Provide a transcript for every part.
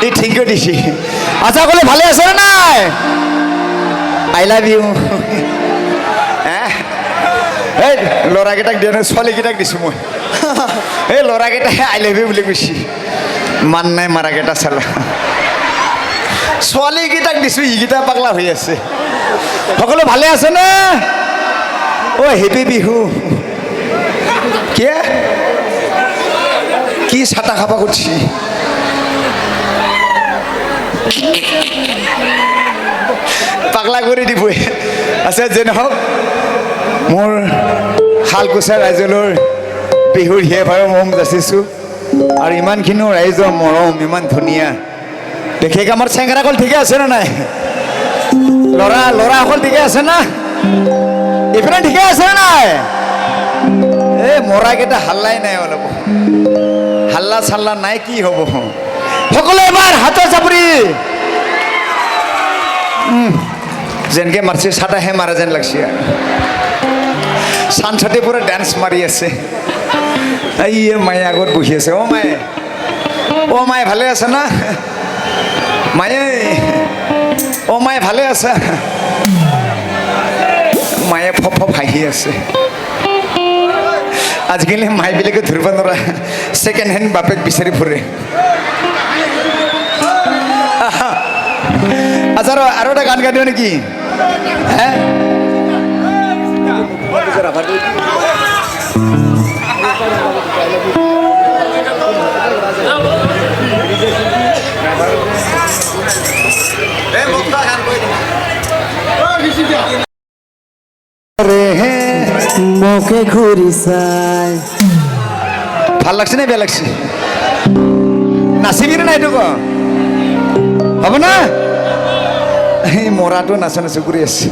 এই thank U দিছি আচ্ছা ক'লে ভালে আছে নে নাই আই লাভ ইউ এই ল'ৰাকেইটাক দিয়া নাই ছোৱালীকেইটাক দিছোঁ মই এই ল'ৰাকেইটাই আই লাভ ইউ বুলি কৈছে মান নাই মাৰাকেইটা চালা ছোৱালীকেইটাক দিছোঁ ইকেইটা পাগলা হৈ আছে সকলো ভালে আছে নে অ' হেপী বিহু কি চাটা খাবা করছি পাগলা করে দিব আচ্ছা যে নহওক মোৰ শালকুচা ৰাইজলৰ বিহুৰ হিয়ে ভাৱে মৰম যাচিছোঁ আৰু ইমানখিনিও ৰাইজৰ মৰম ইমান ধুনীয়া বিশেষকৈ আমাৰ চেংৰাকল ঠিকে আছে নে নাই ল'ৰাসকল ঠিকে আছে না এইপিনে ঠিকে আছে নে নাই এই মৰাকেইটা হাল্লাই নাই অলপ হাল্লা চাল্লা নাই কি হ'ব সকলো এবাৰ হাতৰ চাপৰি যেনকে মাৰছে চাটাহে মাৰা যেন লাগছে আৰু চানচাতে পুৰা ডান্স মাৰি আছে এই মায়ে আগত বহি আছে অ' মায়ে ভালে আছে না মায়ে অ' মায়ে ভালে আছা মায়ে ফপ হাঁহি আছে আজিকালি মাইবিলাকে ধৰিব নোৱাৰা ছেকেণ্ড হেণ্ড বাপেক বিচাৰি ফুৰে আচ্ছা আৰু এটা গান গাই দিওঁ নেকি হে মোকে ঘূৰি চাই ভাল লাগছে নে বেয়া লাগছে নাচিবি নে নাই এইটো ক হ'ব না এই মৰাটো নাচা কৰি আছে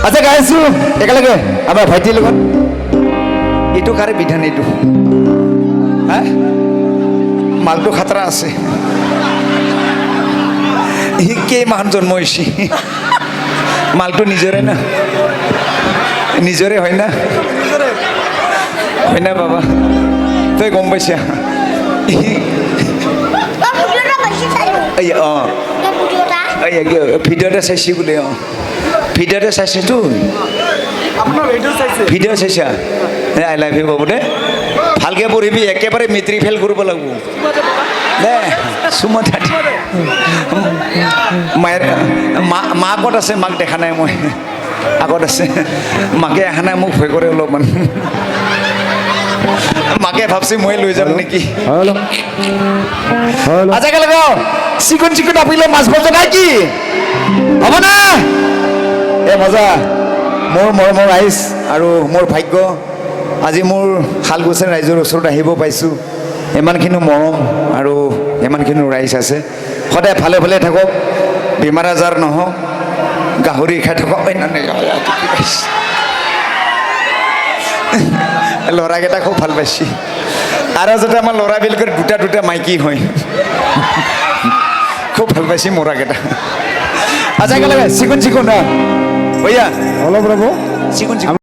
আচ্ছা গাইছোঁ একেলগে আমাৰ ভাইটিৰ লগত এইটো কাৰে বিধান এইটো হা মালটো খাতৰা আছে সি কেইমাহত জন্ম হৈছে মালটো নিজৰে না নিজৰে হয় না বাবা তই গম পাইছা অঁ ভিডিঅ'তে চাইছি বোলে অঁ ভিডিঅ'তে চাইছেতো ভিডিঅ' চাইছা আই লাভ ইউ বাবু দে ভালকৈ পঢ়িবি একেবাৰে মেট্ৰিক ফেইল কৰিব লাগিব দে চুমা মায়ের মা আগত আছে মাক দেখা নাই মই আগত আছে মাকে অহা নাই মোক ভয় কৰে অলপমান মাকে ভাবছি মই লৈ যাম নেকি আজিকালি চিকুন চিকুন আপিলে মাছ ভজা নাই কি হ'ব না এ মজা মোৰ মৰমৰ ৰাইজ আৰু মোৰ ভাগ্য আজি মোৰ শালকুচা ৰাইজৰ ওচৰত আহিব পাইছোঁ ইমানখিনি মৰম আৰু ইমানখিনি ৰাইজ আছে সদায় ভালে ভালে থাকক বেমাৰ আজাৰ নহওক গাহৰি খাই থাকক ল'ৰাকেইটা খুব ভাল পাইছে আৰু যাতে আমাৰ ল'ৰাবিলাকৰ দুটা মাইকী হয় খুব ভাল পাইছে মৰাকেইটা আচ্ছা একেলগে চিকুন চিকুন ভৈয়া অলপ ৰ'ব চিকুন চিকুন